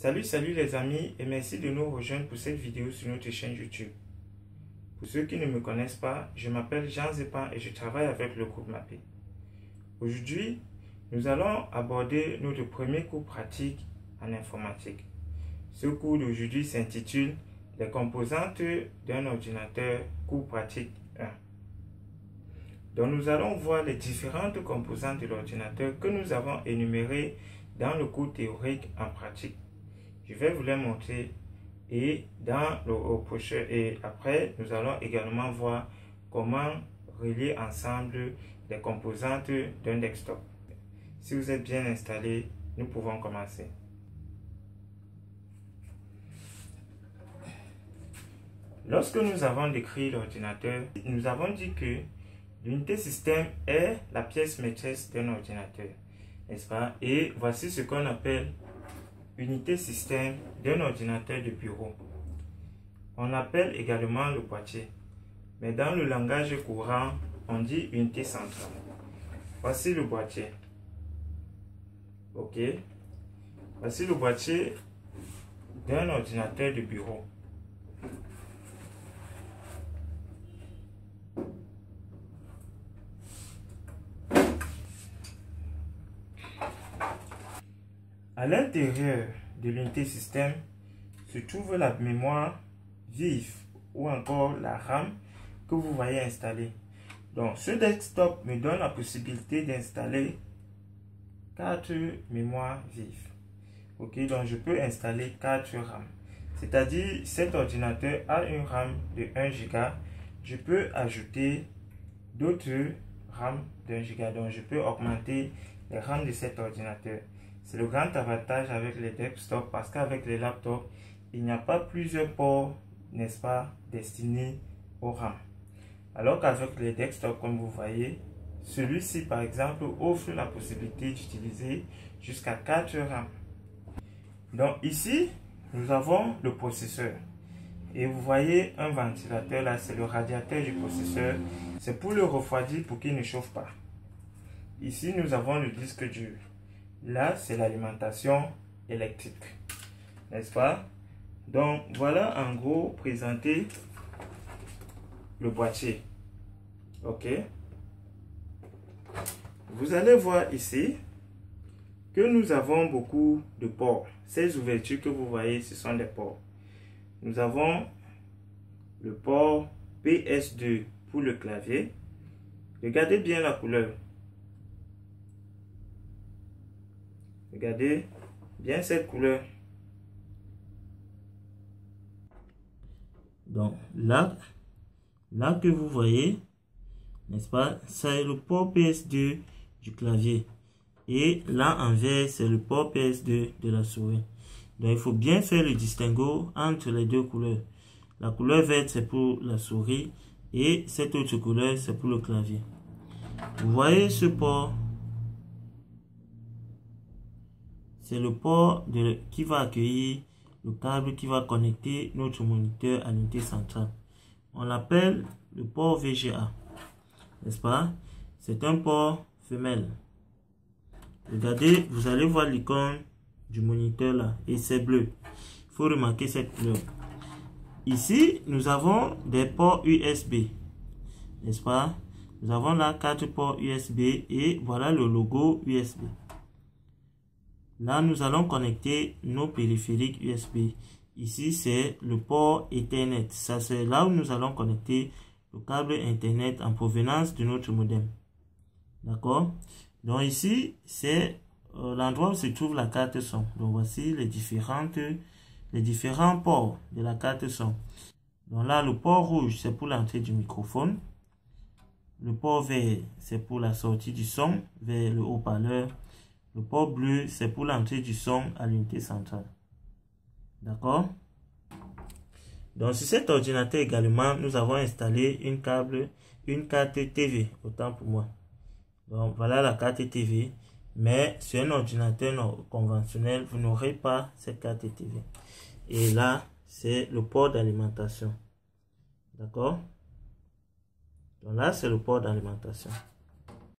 Salut les amis et merci de nous rejoindre pour cette vidéo sur notre chaîne YouTube. Pour ceux qui ne me connaissent pas, je m'appelle Jean Zepan et je travaille avec le groupe MAPI. Aujourd'hui, nous allons aborder notre premier cours pratique en informatique. Ce cours d'aujourd'hui s'intitule « Les composantes d'un ordinateur, cours pratique 1 ». Donc nous allons voir les différentes composantes de l'ordinateur que nous avons énumérées dans le cours théorique en pratique. Je vais vous les montrer et après nous allons également voir comment relier ensemble les composantes d'un desktop. Si vous êtes bien installé, nous pouvons commencer. Lorsque nous avons décrit l'ordinateur, nous avons dit que l'unité système est la pièce maîtresse d'un ordinateur, n'est-ce pas? Et voici ce qu'on appelle unité système d'un ordinateur de bureau. On appelle également le boîtier, mais dans le langage courant, on dit unité centrale. Voici le boîtier. Ok. Voici le boîtier d'un ordinateur de bureau. À l'intérieur de l'unité système se trouve la mémoire vive ou encore la RAM que vous voyez installée. Donc ce desktop me donne la possibilité d'installer 4 mémoires vives. Ok, donc je peux installer 4 RAM. C'est-à-dire cet ordinateur a une RAM de 1 Go. Je peux ajouter d'autres RAM d'1 Go. Donc je peux augmenter les RAM de cet ordinateur. C'est le grand avantage avec les desktops parce qu'avec les laptops, il n'y a pas plusieurs ports, n'est-ce pas, destinés au RAM. Alors qu'avec les desktops, comme vous voyez, celui-ci par exemple offre la possibilité d'utiliser jusqu'à 4 RAM. Donc ici, nous avons le processeur. Et vous voyez un ventilateur là, c'est le radiateur du processeur. C'est pour le refroidir pour qu'il ne chauffe pas. Ici, nous avons le disque dur. Là, c'est l'alimentation électrique, n'est-ce pas? Donc, voilà en gros présenter le boîtier. Ok. Vous allez voir ici que nous avons beaucoup de ports. Ces ouvertures que vous voyez, ce sont des ports. Nous avons le port PS2 pour le clavier. Regardez bien la couleur. Regardez bien cette couleur. Donc là que vous voyez, n'est-ce pas, c'est le port PS2 du clavier. Et là en vert, c'est le port PS2 de la souris. Donc il faut bien faire le distinguo entre les deux couleurs. La couleur verte, c'est pour la souris. Et cette autre couleur, c'est pour le clavier. Vous voyez ce port? C'est le port qui va accueillir le câble qui va connecter notre moniteur à l'unité centrale. On l'appelle le port VGA, n'est-ce pas? C'est un port femelle. Regardez, vous allez voir l'icône du moniteur là et c'est bleu. Il faut remarquer cette couleur. Ici, nous avons des ports USB, n'est-ce pas? Nous avons là 4 ports USB et voilà le logo USB. Là, nous allons connecter nos périphériques USB. Ici, c'est le port Ethernet. Ça, c'est là où nous allons connecter le câble Internet en provenance de notre modem. D'accord? Donc ici, c'est l'endroit où se trouve la carte son. Donc voici les différents ports de la carte son. Donc là, le port rouge, c'est pour l'entrée du microphone. Le port vert, c'est pour la sortie du son vers le haut-parleur. Le port bleu, c'est pour l'entrée du son à l'unité centrale. D'accord? Donc, sur cet ordinateur également, nous avons installé une carte TV, autant pour moi. Donc, voilà la carte TV. Mais sur un ordinateur conventionnel, vous n'aurez pas cette carte TV. Et là, c'est le port d'alimentation. D'accord? Donc là, c'est le port d'alimentation.